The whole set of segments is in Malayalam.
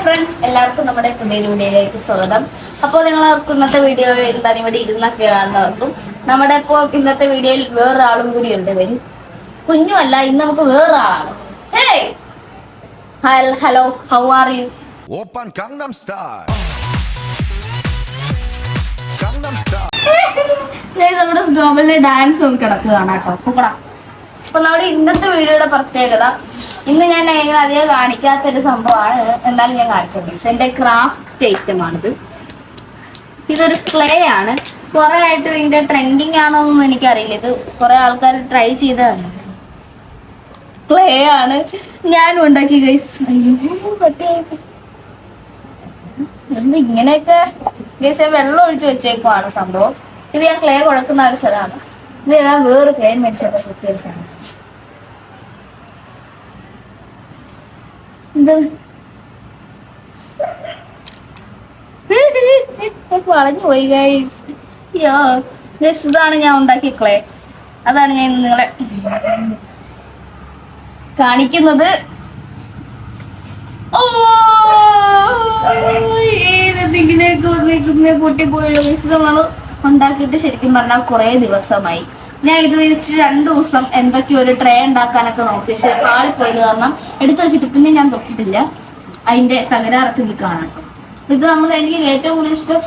ഫ്രണ്ട്സ്, എല്ലാവർക്കും നമ്മുടെ പുതിയ വീഡിയോയിലേക്ക് സ്വാഗതം. അപ്പോൾ നിങ്ങളവർക്ക് ഇന്നത്തെ വീഡിയോ എന്താണ് ഇവിടെ ഇരുന്നൊക്കെ കാണുന്നവർക്കും നമ്മുടെ ഇപ്പോൾ ഇന്നത്തെ വീഡിയോയിൽ വേറൊരാളും കൂടി ഉണ്ട്. വരും കുഞ്ഞുമല്ല, ഇന്ന് നമുക്ക് വേറൊരാളാണ്. Hey hello, how are you? 오빤 강남스타일 강남스타일 നമ്മുടെ ഗ്ലോബലിലെ ഡാൻസ് നമുക്ക് കിടക്കുകയാണ് കേട്ടോ. അപ്പൊ നമ്മുടെ ഇന്നത്തെ വീഡിയോയുടെ പ്രത്യേകത, ഇന്ന് ഞാൻ അധികം കാണിക്കാത്തൊരു സംഭവമാണ്. എന്തായാലും ഞാൻ കാണിച്ചത് എന്റെ ക്രാഫ്റ്റ് ഐറ്റം ആണിത്. ഇതൊരു ക്ലേ ആണ്. കുറെ ആയിട്ട് ഇതിന്റെ ട്രെൻഡിങ് ആണോന്നൊന്നും എനിക്കറിയില്ല. ഇത് കുറെ ആൾക്കാർ ട്രൈ ചെയ്തതാണ്. ക്ലേ ആണ്, ഞാനും ഉണ്ടാക്കി ഗൈസ്. അയ്യോ പട്ടിയായി എന്ത് ഇങ്ങനെയൊക്കെ ഗൈസ്. വെള്ളം ഒഴിച്ച് വെച്ചേക്കുവാണ് സംഭവം. ഇത് ഞാൻ ക്ലേ കുഴക്കുന്ന ഒരു സ്ഥലമാണ്. ഇത് ഞാൻ വേറെ ക്ലേ മേടിച്ചപ്പോൾ കിട്ടിയ ഒരു സാധനം. വളഞ്ഞു പോയി ഗൈസ്. അയ്യോ ഗൈസ്, ഇതാണ് ഞാൻ ഉണ്ടാക്കിയ ക്ലേ. അതാണ് ഞാൻ നിങ്ങളെ കാണിക്കുന്നത്. പൊട്ടിപ്പോയല്ലോ ഗൈസ്. നമ്മൾ ഉണ്ടാക്കിയിട്ട് ശരിക്കും പറഞ്ഞാൽ കുറെ ദിവസമായി. ഞാൻ ഇത് വെച്ച് 2 ദിവസം എന്തൊക്കെയോ ഒരു ട്രേ ഉണ്ടാക്കാനൊക്കെ നോക്കി. പക്ഷെ പാളിപ്പോയത് കാരണം എടുത്തു വെച്ചിട്ട് പിന്നെ ഞാൻ തൊട്ടിട്ടില്ല. അതിന്റെ തകരാറൊക്കെ ഇത് കാണാം. ഇത് എനിക്ക് ഏറ്റവും കൂടുതൽ ഇഷ്ടം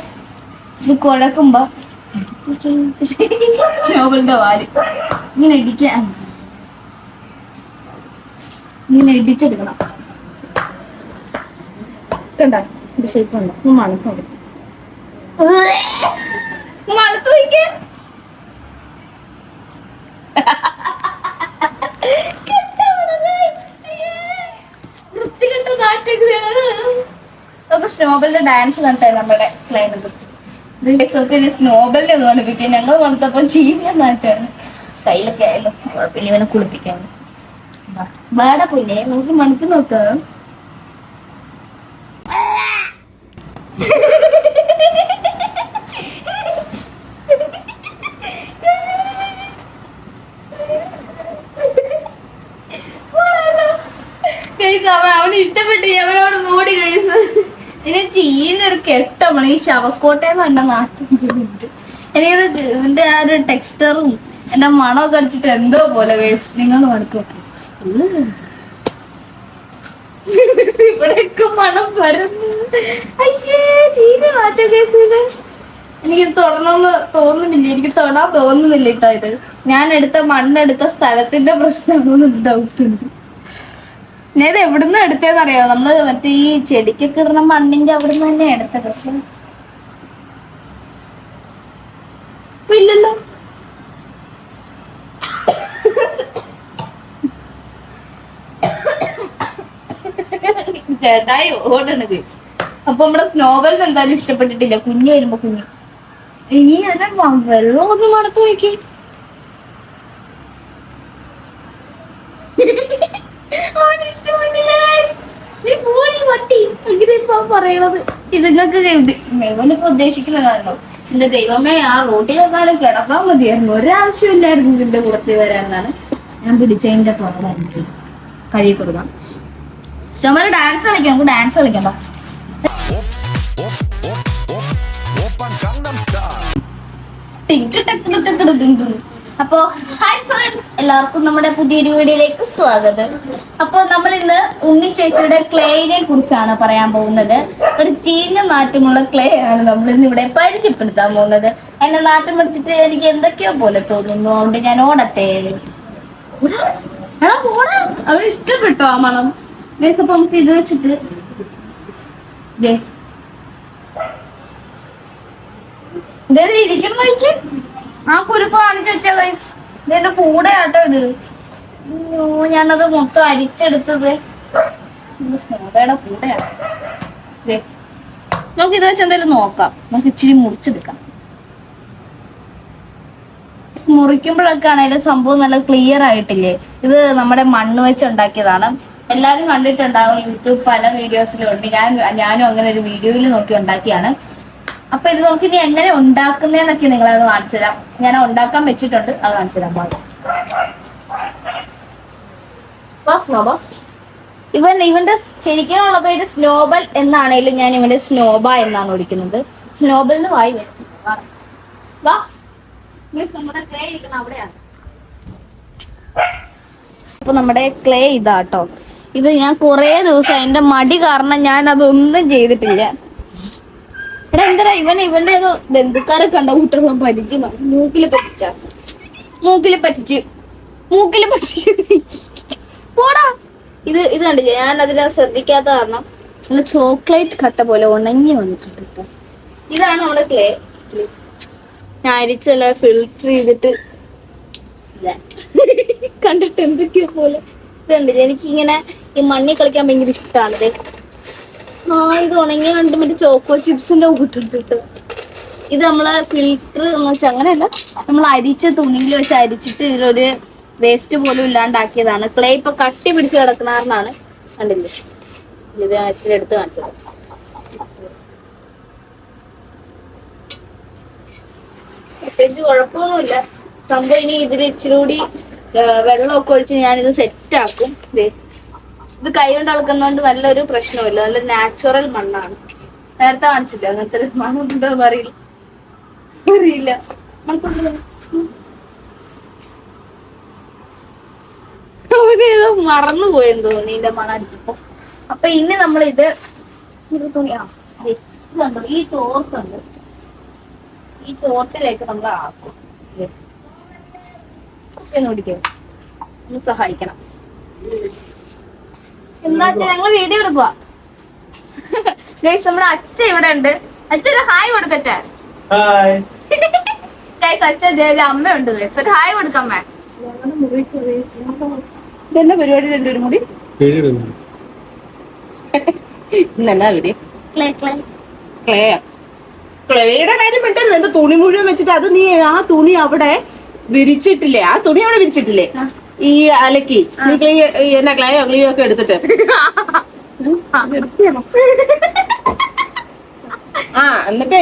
ഇത് കുഴക്കുമ്പോ സ്നോബലിന്റെ വാല് ഇങ്ങനെ ഇടിക്കാൻ, ഇങ്ങനെ ഇടിച്ചെടുക്കണം. കണ്ടോ ഷേപ്പ് ഉണ്ടോ? മണത്ത് മണത്ത് വയ്ക്കാൻ സ്നോബലിന്റെ ഡാൻസ് കണ്ടായി നമ്മുടെ ക്ലൈനെ കുറിച്ച്. സ്നോബലിനെ ഒന്ന് കളിപ്പിക്കാൻ ഞങ്ങൾ വന്നപ്പോ ചീഞ്ഞ നാറ്റാണ്. കയ്യിലൊക്കെ ആയാലും കുഴപ്പമില്ല, ഇവനെ കുളിപ്പിക്കാൻ. വേടെ പോയില്ലേ, നമുക്ക് മണത്ത് നോക്കാം. അവന് ഇഷ്ടപ്പെട്ട് അവനോട് മൂടി കൈസ്. ഇനി ചീന്നൊരു കെട്ടമാണ് ഈ ശവക്കോട്ടയെന്ന് തന്നെ നാട്ടിൽ. എനിക്കത് ഇതിന്റെ ആ ഒരു ടെക്സ്റ്ററും എന്റെ മണമൊക്കെ അടിച്ചിട്ട് എന്തോ പോലെ കൈസ്. നിങ്ങൾ മണത്ത് നോക്കി, ഇവിടെയൊക്കെ മണം വരുന്നു. അയ്യേ ചീന മാറ്റം കേസില്. എനിക്ക് തൊടണമെന്ന് തോന്നുന്നില്ല, എനിക്ക് തൊടാൻ തോന്നുന്നില്ല കേട്ടോ. ഇത് ഞാൻ മണ്ണെടുത്ത സ്ഥലത്തിന്റെ പ്രശ്നമാണെന്ന് ഡൗട്ട് ഉണ്ട്. ഞാൻ ഇത് എവിടുന്ന് എടുത്തേന്നറിയാമോ? നമ്മള് മറ്റേ ഈ ചെടിക്കൊക്കെ ഇടുന്ന മണ്ണിന്റെ അവിടുന്ന് തന്നെ എടുത്ത. പക്ഷെ ഇല്ലല്ലോ. ചേട്ടായി ഓടണത്. അപ്പൊ നമ്മുടെ സ്നോബലിന് എന്തായാലും ഇഷ്ടപ്പെട്ടിട്ടില്ല. കുഞ്ഞു വരുമ്പോ കുഞ്ഞു ഇനി അതിനെ വെള്ളം ഒന്ന് മണത്ത് നോക്കി. പറയണത് ഇതുങ്ങൾക്ക് ഇവനിപ്പോ ഉദ്ദേശിക്കുന്നതാണല്ലോ. എന്റെ ദൈവമേ, ആ റോട്ടിലെക്കാളും കിടക്കാൻ മതിയായിരുന്നു. ഒരാവശ്യമില്ലായിരുന്നു ഇതിന്റെ കുളത്തിൽ വരാനാണ് ഞാൻ പിടിച്ചതിന്റെ പുറമായിട്ട് കഴുകി കൊടുക്കാം. ഇഷ്ടംപോലെ ഡാൻസ് കളിക്കാം. നമുക്ക് ഡാൻസ് കളിക്കണ്ട. അപ്പോ ഹായ് ഫ്രണ്ട്സ്, എല്ലാവർക്കും നമ്മുടെ പുതിയൊരു വീഡിയോയിലേക്ക് സ്വാഗതം. അപ്പോൾ നമ്മൾ ഇന്ന് ഉണ്ണി ചേച്ചിയുടെ ക്ലേനെ കുറിച്ചാണ് പറയാൻ പോകുന്നത്. ഒരു ചീഞ്ഞ നാറ്റമുള്ള ക്ലേ ആണ് നമ്മൾ ഇന്ന് ഇവിടെ പരിചയപ്പെടുത്താൻ പോകുന്നത്. എന്നെ നാറ്റം പിടിച്ചിട്ട് എനിക്ക് എന്തൊക്കെയോ പോലെ തോന്നുന്നു. അതുകൊണ്ട് ഞാൻ ഓടട്ടെ. അവന് ഇഷ്ടപ്പെട്ടോ ആ മണം? അപ്പൊ നമുക്ക് ഇത് വെച്ചിട്ട് ഇരിക്കുന്ന ആ കുരുപ്പ് കാണിച്ചു വെച്ച ഗൈസ്. ഇതിന്റെ കൂടെ ആട്ടോ ഇത്. ഞാനത് മൊത്തം അരിച്ചെടുത്തത് സ്നോബയുടെ കൂടെയാണ്. നമുക്ക് ഇത് വെച്ച് എന്തായാലും നോക്കാം. നമുക്ക് ഇച്ചിരി മുറിച്ചെടുക്കാം. മുറിക്കുമ്പോഴൊക്കെ ആണെങ്കിലും സംഭവം നല്ല ക്ലിയർ ആയിട്ടില്ലേ? ഇത് നമ്മുടെ മണ്ണ് വെച്ച് ഉണ്ടാക്കിയതാണ്. എല്ലാവരും കണ്ടിട്ടുണ്ടാവും, യൂട്യൂബ് പല വീഡിയോസിലും ഉണ്ട്. ഞാനും അങ്ങനെ ഒരു വീഡിയോയിൽ നോക്കി ഉണ്ടാക്കിയാണ്. അപ്പൊ ഇത് നമുക്ക് ഇനി എങ്ങനെ ഉണ്ടാക്കുന്നതെന്നൊക്കെ നിങ്ങളത് കാണിച്ചു തരാം. ഞാൻ ഉണ്ടാക്കാൻ വെച്ചിട്ടുണ്ട്, അത് കാണിച്ചു തരാം. ഇവന്റെ ശരിക്കുള്ള പേര് സ്നോബൽ എന്നാണേലും ഞാൻ ഇവന്റെ സ്നോബ എന്നാണ് വിളിക്കുന്നത്. സ്നോബലിന് വായി വരും. വാ നമ്മുടെ ക്ലേ ഇരിക്കണം അവിടെയാണ്. അപ്പൊ നമ്മുടെ ക്ലേ ഇതാട്ടോ. ഇത് ഞാൻ കുറേ ദിവസം എന്റെ മടി കാരണം ഞാൻ അതൊന്നും ചെയ്തിട്ടില്ല. എടാ എന്താ ഇവന്റെ ഏതോ ബന്ധുക്കാരെ കണ്ട കൂട്ടുള്ള പരിചയമാണ്. മൂക്കില് പറ്റിച്ച് പോടാ. ഇത് കണ്ടില്ലേ, ഞാൻ അതിനെ ശ്രദ്ധിക്കാത്ത കാരണം നല്ല ചോക്ലേറ്റ് കട്ട പോലെ ഉണങ്ങി വന്നിട്ടുണ്ട് കേട്ടോ. ഇതാണ് നമ്മുടെ ക്ലേ. ഞാൻ അരിച്ചല്ല ഫിൽറ്റർ ചെയ്തിട്ട് കണ്ടിട്ട് എന്തൊക്കെയോ പോലെ. ഇത് കണ്ടില്ലേ, എനിക്കിങ്ങനെ ഈ മണ്ണിൽ കളിക്കാൻ ഭയങ്കര ഇഷ്ടമാണ്. ഇത് ഉണങ്ങി കണ്ടിട്ട് മറ്റേ ചോക്കോ ചിപ്സിന്റെ കൂട്ടുണ്ട് കേട്ടോ. ഇത് നമ്മള് ഫിൽറ്റർ എന്ന് വെച്ചാൽ അങ്ങനെയല്ല, നമ്മൾ അരിച്ച തുണിയിൽ വെച്ച് അരിച്ചിട്ട് ഇതിലൊരു വേസ്റ്റ് പോലും ഇല്ലാണ്ടാക്കിയതാണ്. ക്ലേ ഇപ്പൊ കട്ടി പിടിച്ച് കിടക്കണാറിനാണ്. കണ്ടില്ലേ, ഇത് ഇച്ചിരി എടുത്ത് കാണിച്ചത്. പ്രത്യേകിച്ച് കുഴപ്പമൊന്നുമില്ല സംഭവം. ഇനി ഇതിൽ ഇച്ചിരി കൂടി വെള്ളമൊക്കെ ഒഴിച്ച് ഞാനിത് സെറ്റ് ആക്കും. ഇത് കൈ കൊണ്ട് അളക്കുന്നതുകൊണ്ട് നല്ലൊരു പ്രശ്നമില്ല, നല്ല നാച്ചുറൽ മണ്ണാണ്. നേരത്തെ കാണിച്ചില്ല അങ്ങനത്തെ ഒരു മണ്ണുണ്ടോ അറിയില്ല. അവനേതോ മറന്നു പോയെന്ന് തോന്നി ഇതിന്റെ മണം അടിച്ചപ്പോ. അപ്പൊ ഇനി നമ്മളിത് തുണിയാ ഇതുണ്ടോ, ഈ തോർത്തുണ്ട്, ഈ തോർത്തിലേക്ക് നമ്മൾ ആക്കും. ഒന്ന് പിടിക്കും, ഒന്ന് സഹായിക്കണം. എന്താ ഞങ്ങള് വീഡിയോ എടുക്കുക. ഗൈസ് നമ്മുടെ അച്ഛ ഇവിടെ ഉണ്ട്. അച്ഛൻ ഒരു ഹായ് കൊടുക്കച്ച. ഗൈസ് അച്ഛൻ അമ്മയുണ്ട്. ഗൈസ് ഒരു ഹായ് കൊടുക്കമ്മ. ഇതെന്നാ പരിപാടി? രണ്ടുപേരും കൂടി ഇന്നെന്നാ വീഡിയോ? ക്ലേയുടെ കാര്യം പെട്ടെന്ന് എന്റെ തുണി മുഴുവൻ വെച്ചിട്ട് അത് നീ ആ തുണി അവിടെ വിരിച്ചിട്ടില്ലേ? ആ തുണി അവിടെ വിരിച്ചിട്ടില്ലേ? ഈ അലക്കി നീ എന്നാ ക്ലേയോ ക്ലിയോ ഒക്കെ എടുത്തിട്ട് എന്നിട്ട്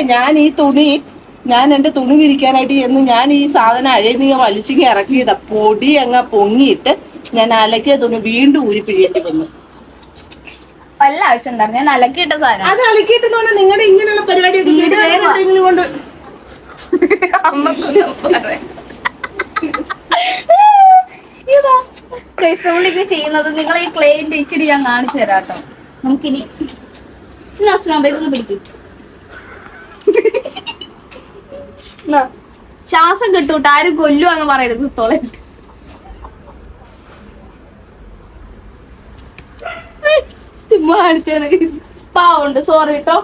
ഞാൻ എന്റെ തുണി വിരിക്കാനായിട്ട് ചെന്ന് ഞാൻ ഈ സാധനം അഴയ് വലിച്ചിങ്ങി ഇറക്കിയതാ. പൊടി അങ്ങ് പൊങ്ങിയിട്ട് ഞാൻ അലക്കിയ തുണി വീണ്ടും ഊരിപ്പിഴിയേണ്ടി വന്നു. വല്ല ആവശ്യം ഉണ്ടായിരുന്നു? ഞാൻ അലക്കിയിട്ട സാധനം അത് അലക്കിയിട്ടെന്ന് പറഞ്ഞാൽ നിങ്ങളുടെ ഇങ്ങനെയുള്ള പരിപാടിയൊക്കെ ചെയ്ത് വേറെ എന്തെങ്കിലും കൊണ്ട് നമ്മളിങ്ങനെ ചെയ്യുന്നത്. നിങ്ങൾ ഈ ക്ലേന്റെ ഇച്ചിരി ഞാൻ കാണിച്ചു തരാം കേട്ടോ. നമുക്കിനി ഇതൊന്ന് പിടിക്കും. ശ്വാസം കിട്ടൂട്ട്, ആരും കൊല്ലുവാന്ന് പറയരുത്. തൊളയിട്ട് ചുമ്മാ കാണിച്ചാണ്. പാവുണ്ട്, സോറി കേട്ടോ.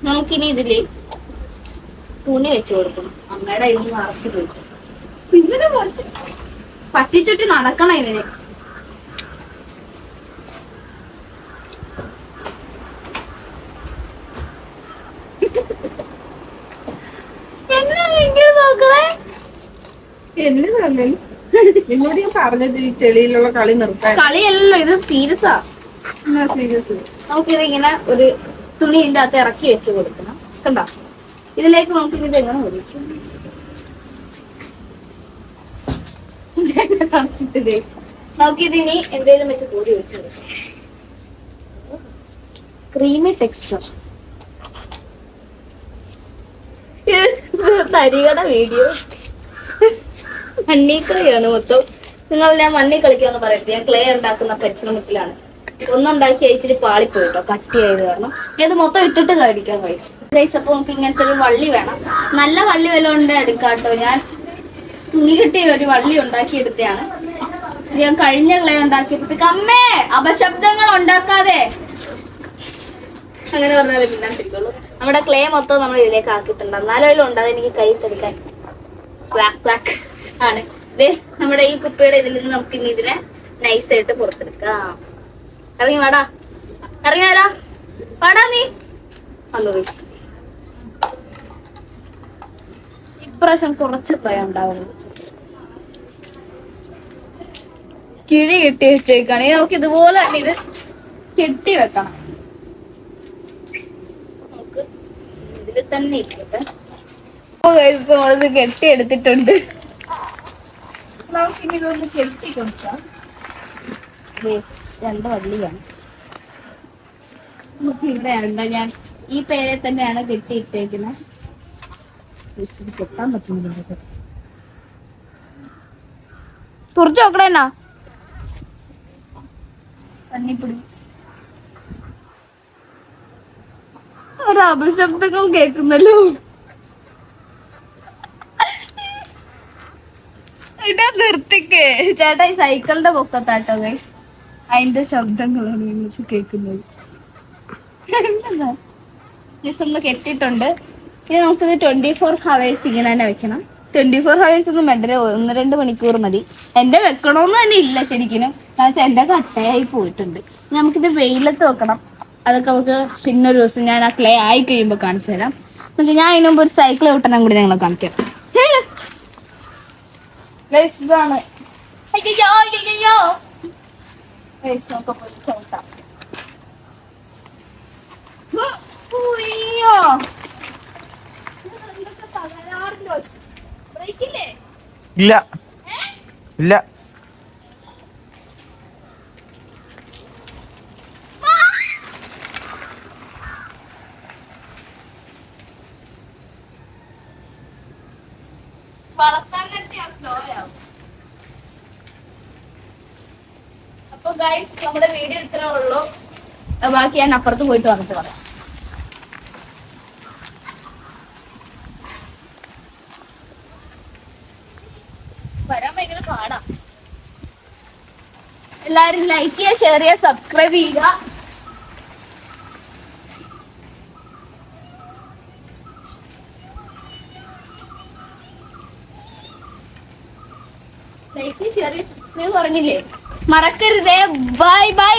നമുക്കിനി ഇതില് തുണി വെച്ച് കൊടുക്കണം. അമ്മയുടെ ഇതിന് നിറച്ച് പോയി പിന്നെ പറ്റിച്ചിട്ട് നടക്കണം ഇവന്. നിന്നോട് ഞാൻ പറഞ്ഞിട്ട് ഈ ചെളിയിലുള്ള കളി നിർത്താൻ. കളിയല്ലല്ലോ ഇത്, സീരിയസാ. സീരിയസ്. നമുക്കിത് ഇങ്ങനെ ഒരു തുണിന്റെ അകത്ത് ഇറക്കി വെച്ച് കൊടുക്കണം. കണ്ടോ? ഇതിലേക്ക് നമുക്ക് ഇത് എങ്ങനെ ഒഴിക്കും? നമുക്കിതിനി എന്തേലും വെച്ച് കൂടി ഒഴിച്ചു കൊടുക്കാം. Creamy texture. തരികട വീഡിയോ. മണ്ണിക്കളിയാണ് മൊത്തം. ഞാൻ മണ്ണി കളിക്കാന്ന് പറയരുത്. ഞാൻ ക്ലേ ഉണ്ടാക്കുന്ന പരിശ്രമത്തിലാണ്. ഒന്നുണ്ടാക്കി അയച്ചിട്ട് പാളിപ്പോയിട്ടോ, കട്ടിയായത് കാരണം. ഇത് മൊത്തം ഇട്ടിട്ട് കഴിക്കാം ഗൈസ്. അപ്പൊ നമുക്ക് ഇങ്ങനത്തെ ഒരു വള്ളി വേണം. നല്ല വള്ളി വല്ലതും ഉണ്ട് എടുക്കാട്ടോ. ഞാൻ തുണി കെട്ടിയ ഒരു വള്ളി ഉണ്ടാക്കി എടുത്തതാണ്. ഞാൻ കഴിഞ്ഞ ക്ലേ ഉണ്ടാക്കിയപ്പോഴത്തേക്ക് അമ്മേ അപശബ്ദങ്ങൾ ഉണ്ടാക്കാതെ അങ്ങനെ പറഞ്ഞാലേ പിന്നാണ്ടിരിക്കുള്ളൂ. നമ്മുടെ ക്ലേ മൊത്തം നമ്മൾ ഇതിലേക്ക് ആക്കിയിട്ടുണ്ട്. എന്നാലും അതിലുണ്ട്, അതെനിക്ക് കൈ തടിക്കാൻ ബ്ലാക്ക് ആണ്. നമ്മുടെ ഈ കുപ്പിയുടെ ഇതിൽ നിന്ന് നമുക്ക് ഇനി ഇതിനെ നൈസായിട്ട് പുറത്തെടുക്കാം. ഇറങ്ങി വാടാ, ഇറങ്ങി വരാ, വാടാ നീ. ഹലോ ഗൈസ്, ഇപ്രാവശ്യം കുറച്ച് ഭയം ഉണ്ടാവുന്നു. കിഴി കെട്ടി വെച്ചേക്കാണ്. നമുക്ക് ഇതുപോലെ തന്നെ ഇത് കെട്ടി വെക്കണം. നമുക്ക് ഇതിൽ തന്നെ ഇരിക്കട്ടെ. കെട്ടി എടുത്തിട്ടുണ്ട്. നമുക്കിനി ഇതൊന്ന് കെട്ടി കൊടുക്കാം. രണ്ട് വള്ളിയാണ്. വേണ്ട, ഞാൻ ഈ പേരെ തന്നെയാണ് കെട്ടിയിട്ടേക്കുന്നത്. കെട്ടാൻ പറ്റുന്നില്ല. തുറച്ചു നോക്കണേന്നാ തണ്ണിപ്പൊടി. ഒരു അപശബ്ദങ്ങൾ കേൾക്കുന്നല്ലോ. ഇടാ നിർത്തിക്കേ ചേട്ടാ. ഈ സൈക്കിളിന്റെ പൊക്കത്താട്ടോ ഗൈസ്, അതിന്റെ ശബ്ദങ്ങളാണ് നിങ്ങൾക്ക് കേൾക്കുന്നത്. നമ്മൾ കെട്ടിയിട്ടുണ്ട്. ഇനി നമുക്കിത് 24 hours ഇങ്ങനെ തന്നെ വെക്കണം. 24 hours ഒന്നും വേണ്ട, 1-2 മണിക്കൂർ മതി. എന്റെ വെക്കണമെന്ന് തന്നെ ഇല്ല ശരിക്കും. എന്റെ കട്ടയായി പോയിട്ടുണ്ട്. നമുക്കിത് വെയിലത്ത് വെക്കണം. അതൊക്കെ നമുക്ക് പിന്നൊരു ദിവസം ഞാൻ ആ ക്ലേ ആയി കഴിയുമ്പോൾ കാണിച്ചു തരാം. ഞാൻ അതിന് മുമ്പ് ഒരു സൈക്കിൾ വിട്ടണം കൂടി ഞങ്ങളെ കാണിക്കാം. ഇതാണ്. ചവിട്ടാം. ഇല്ല ഇല്ല. അപ്പൊ ഗൈസ്, നമ്മുടെ വീഡിയോ ഇത്രേ ഉള്ളൂ. ബാക്കി ഞാൻ അപ്പുറത്ത് പോയിട്ട് വന്നിട്ട് പറയാം. വരാൻ ഭയങ്കര പാടാ. എല്ലാരും ലൈക്ക് ചെയ്യുക, ഷെയർ ചെയ്യുക, സബ്സ്ക്രൈബ് ചെയ്യുക. ലൈക്ക്, ഷെയർ, സബ്സ്ക്രൈബ് പറഞ്ഞില്ലേ, മറക്കരുതേ. Bye bye.